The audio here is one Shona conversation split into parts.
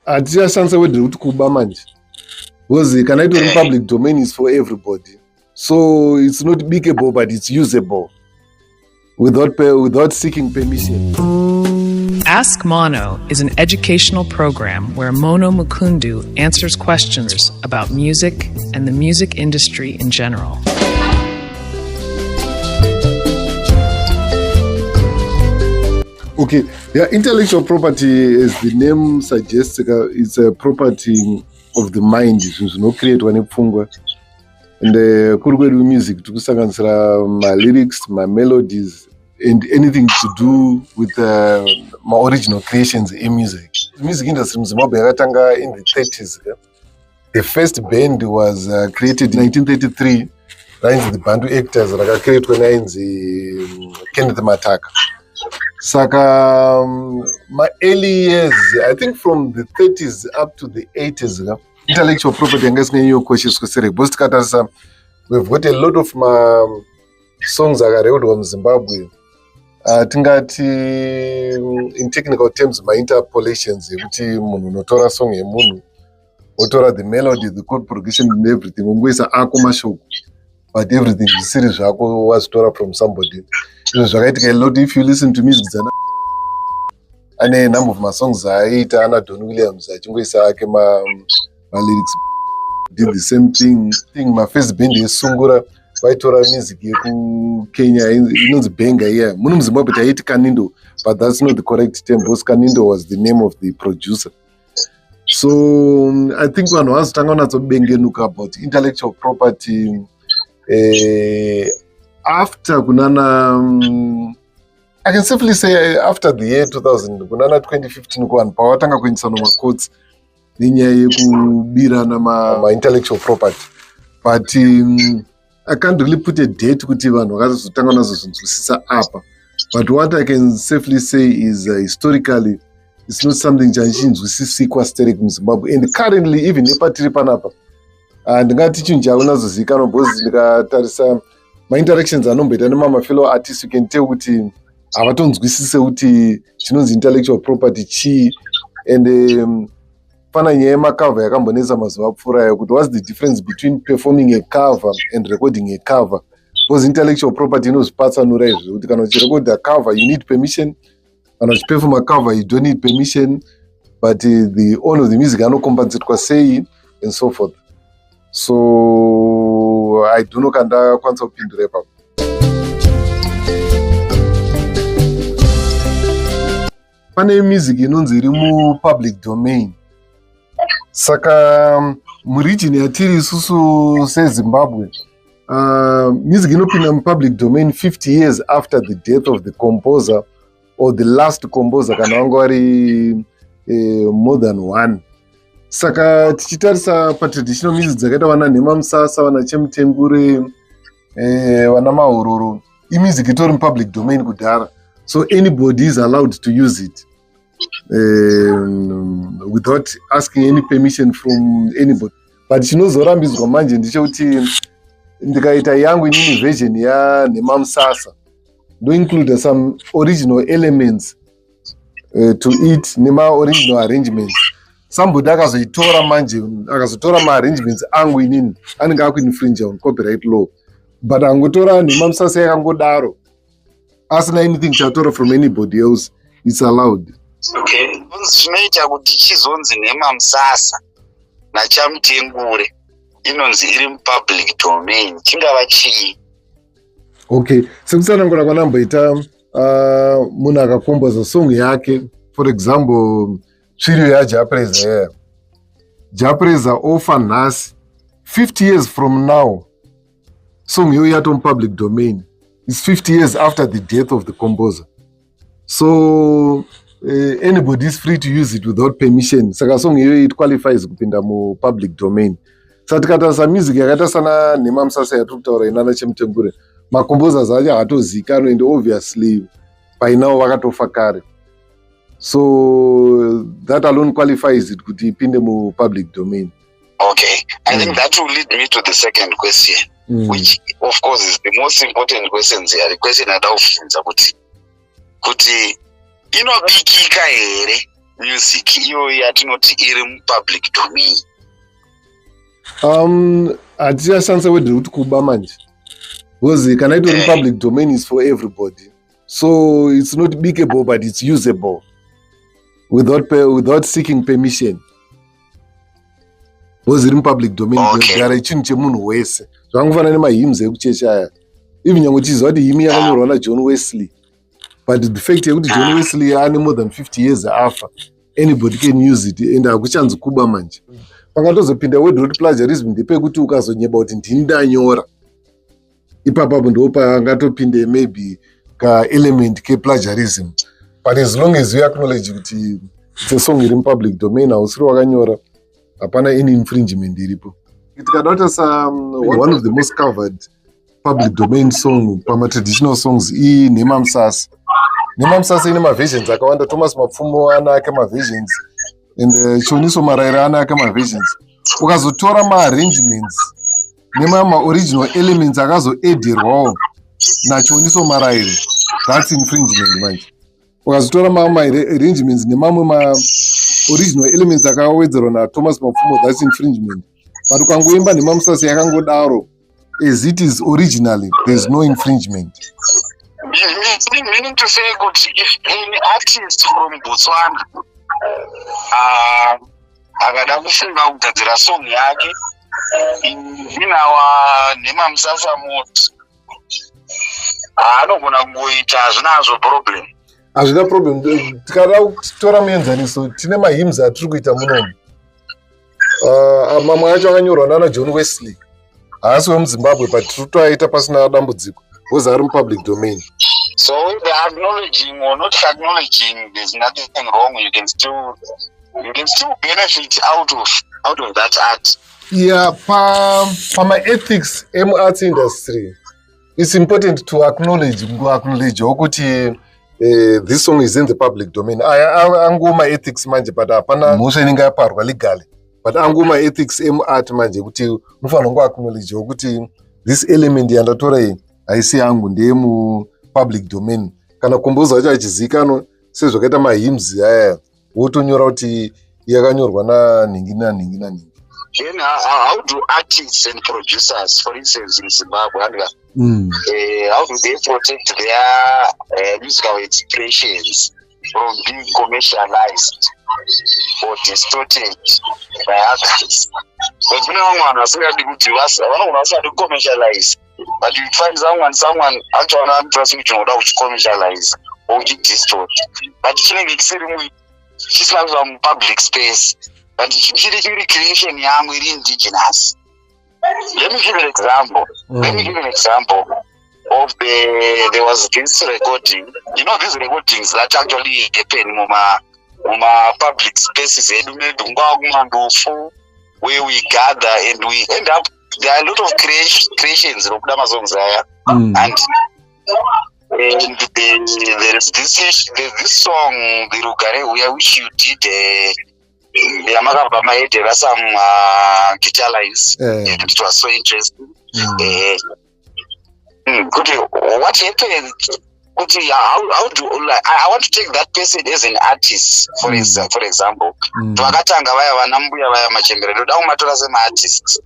Hatichashandisa word rekuti kuba manje. Because kana itori public domain is for everybody. So it's not beatable, but it's usable without seeking permission. Ask Mono is an educational program where Mono Mukundu answers questions about music and the music industry in general. Okay, yeah, intellectual property, as the name suggests, it's a property of the mind. It's no create one pfungwa. And kurikwedu music tikusanganisira my lyrics, my melodies, and anything to do with my original creations in music. The music industry in Zimbabwe yakatanga in the 30s. The first band was created in 1933. Rainzi the Bantu Actors rakakreatwa nainzi Kenneth Mataka. Saka my early years, I think from the 30s up to the 80s, intellectual property yangasinganyo questions kusere. Because we've got a lot of my songs akarekodwa muZimbabwe. Tingati in technical terms my interpolations yekuti munhu unotora song yemunhu wotora the melody, the chord progression and everything ungoisa ako mashoko, but everything zvisiri zvako wazitora from somebody. Zvakaitika a lot. If you listen to music dzana ane a number of my songs aiita ana Don Williams achingoisa ake my lyrics did the same thing. My first band yesungura vaitora music yeku Kenya inonzi Benga here. Muno muZimbabwe taiti Kanindo, but that's not the correct term because Kanindo was the name of the producer. So I think vanhu vazotanga kunatsobengenuka about intellectual property after kunana I can safely say after the year 2000 kunana 2015 kuvanhu pavatanga kuendesa nemacourts nenyaya yekubirana ma-intellectual property, but I can't really put a date kuti vanhu vakazotanga nazozvinzwisisa apa. But what I can safely say is historically it's not something chanchinzwisisikwa sterek muZimbabwe, and currently even nepatiri panapa ndingati chinhu chakunazozivikanwa because ndikatarisa ma-interactions anomboita nemama-fellow artists, you can tell kuti havatonzwisise kuti chinonzi intellectual property chii. And pana nyaya yemakava yakambonetsa mazuva apfuura kuti what's the difference between performing a cover and recording a cover, because intellectual property inozvipatsanura izvo kuti kana uchirekodha a cover you need permission, kana uchiperform a cover you don't need permission, but the owner of the music anokompensetwa sei and so forth. So I do not ndakwanisa kupindura ipapo. Pane music inonzi iri mu-public domain. Saka muregion yatiri isusu seZimbabwe, music inopinda mu-public domain 50 years after the death of the composer or the last composer kana vanga vari more than one. Saka tichitarisa patraditional music dzakaita vana Nhema Musasa, vana Chemutengure, vana Mahororo, imusic itori mu-public domain kudhara, so anybody is allowed to use it without asking any permission from anybody. But chinozorambidzwa manje ndechekuti ndikaita yangu inini version yaNhema Musasa ndoinclude some original elements to it nema-original arrangements. Somebody akazoitora manje akazotora ma-arrangements angu inini anenge akuinfringe on copyright law, but angotora Nhema Musasa yakangodaro asina anything chatora from anybody else, it's allowed. Okay, zvinoita kuti chizonzi Nhema Musasa naChamutengure inonzi iri mu-public domain chingava chii? Okay, sekutsanangura kwanamboita munhu akakomboza song yake, for example Tsviriyo yaJapreza here. Japreza ofa nhasi 50 years from now song iyoyo yato mu-public domain. It's 50 years after the death of the composer. So anybody is free to use it without permission. Saka song iyoyo it qualifies kupinda mu-public domain. Saka tikatarisa music yakaita sana Nhema Musasa yatiri kutaura inana Chemutengure, ma-composers acho haatozivikanwa and obviously by now vakatofa kare. So that alone qualifies it kuti ipinde mu-public domain. Okay, I think that will lead me to the second question, which of course is the most important question here. The question that I'll answer kuti inobikika here music iyo yatinoti iri mupublic domain? Hatichashandisa word rekuti kuba manje, because kana itori public domain is for everybody, so it's not beatable but it's usable without seeking permission. Because iri public domain gara chinhu chemunhu wese, zvangofanana nemahymns ekuchechi aya. Even nyange uchiziva kuti hymn yakanyorwa naJohn Wesley, but the fact yekuti John Wesley ane more than 50 years afa, anybody can use it, and hakuchanzi kuba manje. Pangatozopinda word roti plagiarism ndepekuti ukazonyeba kuti ndini ndanyora, ipapapo ndo pangatopinde maybe ka element ke plagiarism, but as long as you acknowledge kuti it's a song iri public domain, hausiri wakanyora, hapana any infringement iripo. Tikadata one of the most covered public domain song pama-traditional songs Nema Msasa. Nema Msasa ine ma-versions akawanda. Thomas Mapfumo anake ma-versions, and Choniso Maraira anake ma-versions. Ukazotora ma-arrangements nema-original elements akazoedherwawo naChoniso Maraira, that's infringement manje. Ukazotora ma-arrangements nemamwe ma-original elements akawedzerwa naThomas Mapfumo, that's infringement. But ukangoimba Nema Msasa yakangodaro as it is originally, there's no infringement. Meaning to say, if any artist from Botswana akada kufunga kugadzira song yake in our Nema Msasa mode, anogona kungoita hazvinazo problem. Hazvina problem. Tikada kutora muenzaniso, tine mahymns atiri kuita munomu. Mamwe acho akanyorwa nana John Wesley, haasi wemuZimbabwe, but tiri kutoaita pasina dambudziko because ari mupublic domain. So the acknowledging or not acknowledging, there's nothing wrong. You can still benefit out of that art. Yeah, my ethics arts industry, it's important to acknowledge ukuthi this song is in the public domain. Angoma ethics manje, but hapana mhosva inenge yaparwa legally. But angoma ethics art manje kuti unofanira kungo acknowledge ukuthi this element yandatora iyi haisi yangu ndeyemu public domain. Kana komboza wacho achizikanwa sezvakaita mahymns aya, wotonyora kuti yakanyorwa nanhingi nanhingi nanhingi. Then how do artists and producers, for instance, in Zimbabwe, how do they protect their musical expressions from being commercialized or distorted by others? Because we commercialize, but you find someone actually interesting to commercialize or distort. But she's not on public space. But the creation young with indigenous. Let me give you an example. Of there was this recording. You know these recordings that actually happen in public spaces where we gather and we end up. There are a lot of creations of songs there, and there is this song, the Rugare, which you did. Some guitar lines, and it was so interesting. What happened? How do I want to take that person as an artist, for example. Vakatanga vaya vanambuya vaya machembere ndoda kumatora sema-artists.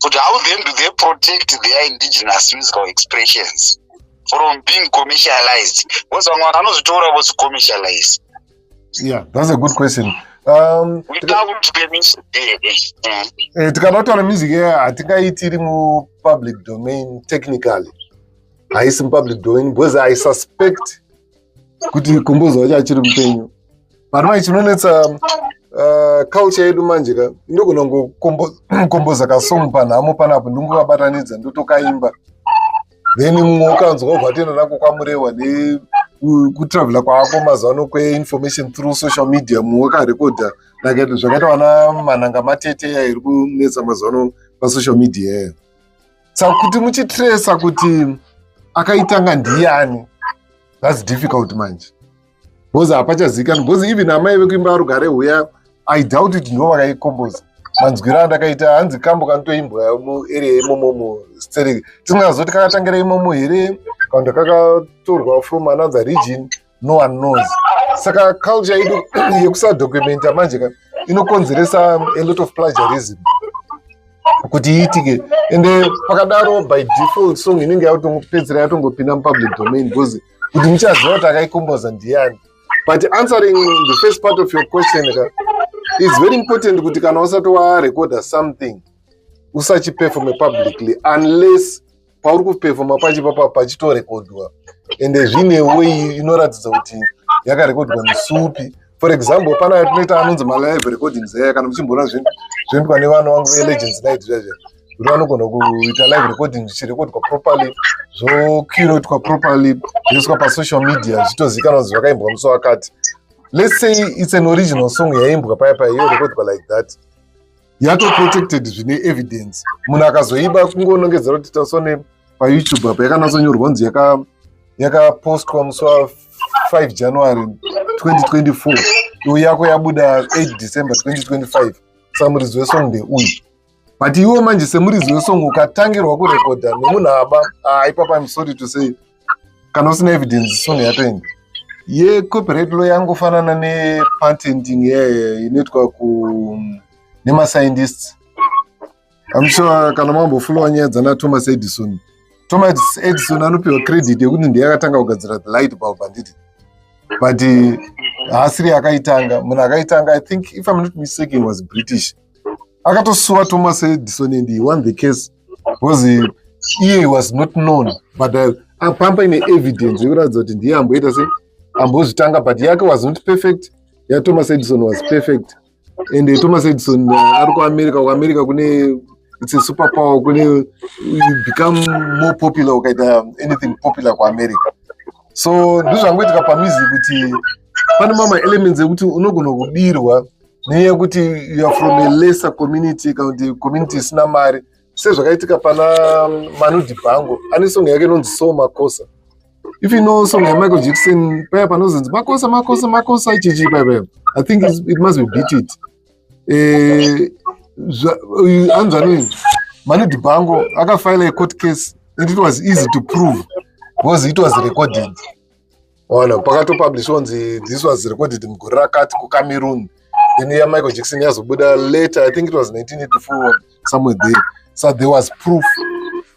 But how then do they protect their indigenous musical expressions from being commercialized? Because someone was commercialized. Yeah, that's a good question. Without permission. Tikanotora music here, hatingaiti iri mu public domain technically. Haisi mu public domain because I suspect kuti komboza wacho achiri mupenyu. Marima chinonetsa culture yedu manje ka ndogona ngokomboza kasong panhamo panapo ndingokabatanidza ndotokaimba. Then ukanzwa ubva tena nako kwamurewa kutravela kwako mazano kwe-information through social media muwakarekodha zvakaita vana manhanga matete iri kunetsa mazano pasocial media. Saka kuti muchitresa kuti akaitanga ndiyani, that's difficult manje. Because hapachazikani, because even amai vekuimba Rugare huya, I doubt it ndo vakaikomboza. Manzwira andakaita hanzi kambo kantoimbwa muarea imomo stereki. Tisingazoti kakatangira imomo here, kana kakatorwa from another region, no one knows. saka culture yedu yekusadocumenta manje inokonzeresa a lot of plagiarism kuti iitike, ende pakadaro by default song inenge yatopedzera yatongopinda mupublic domain because kuti muchaziva kuti akaikomboza ndiani. But answering the first part of your question, it's very important kuti kana usati recorder something usachiperforme publicly unless pauri kuperforma pachi papa pachitorekodwa ende zvine way inoratidza kuti yakarekodwa nesupi. For example, pana yatinoita anonzi malive recordings aya, kana muchimboona zvinoitwa nevana vangu velegends night zvazvo kuti vanogona kuita live recording zvichirekodwa properly, zvocuratwa properly, zvoiswa pasocial media zvitozikanwa kuti zvakaimbwa musi wakati. Let's say it's an original song yaimbwa paya paya yorekodwa like that, yatoprotected zvine evidence. Munhu akazoiba kungonongedzera kuti tasone payoutube apa yakanatsonyorwa kunzi yakapostwa musi wa5 January 2024 iyo yako yabuda 8 December 2025. Samurizi wesong ndeuyu. But iwo manje semurizi wesong ukatangirwa kurekodha nemunhu aba ipapa I'm sorry to say kana usina evidence song yatoenda. Ye copyright law yangofanana nepatenting inoitwa nemascientists. I'm sure kana mambofollowa nyaya dzana Thomas Edison. Thomas Edison anopiwa credit yekuti ndiye akatanga kugadzira the light bulb handiti. But haasiri akaitanga, munhu akaitanga I think if I'm not mistaken was British. Akatosuwa Thomas Edison and he won the case because he was not known, but pamba ine evidence yekuratidza kuti ndiye amboita sei ambozvitanga, but yake was not perfect. Ya Thomas Edison was perfect. And Thomas Edison ari kuAmerica kune it's a superpower, kune you become more popular ukaita anything popular kuAmerica. So ndozvangoitika pamusic kuti pane mama elements ekuti unogona kubirwa neyekuti you are from a lesser community kana kuti community isina mari, sezvakaitika pana Manu Dibango ane song yake inonzi So Makosa. If you know song yaMichael Jackson paya panozonzi makosa ichichi paya, I think it must be Beat It. Anzani Manu Dibango akafile a court case and it was easy to prove because it was recorded. Pakato publish onzi this was recorded in Gorakat Cameroon. Then Michael Jackson yazobuda later, I think it was 1984 somewhere there. So there was proof.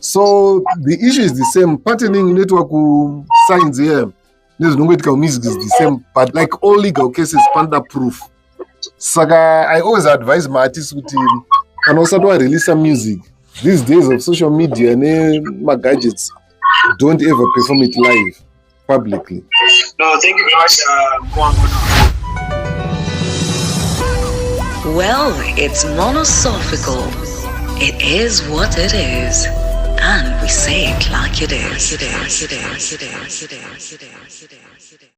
So the issue is the same. Patterning network signs here. There's no way to music is the same, but like all legal cases, panda proof. Saga, I always advise my artists to can also release some music. These days of social media and my gadgets, don't ever perform it live publicly. No, thank you very much. Well, it's monosophical. It is what it is. And we say it like it is.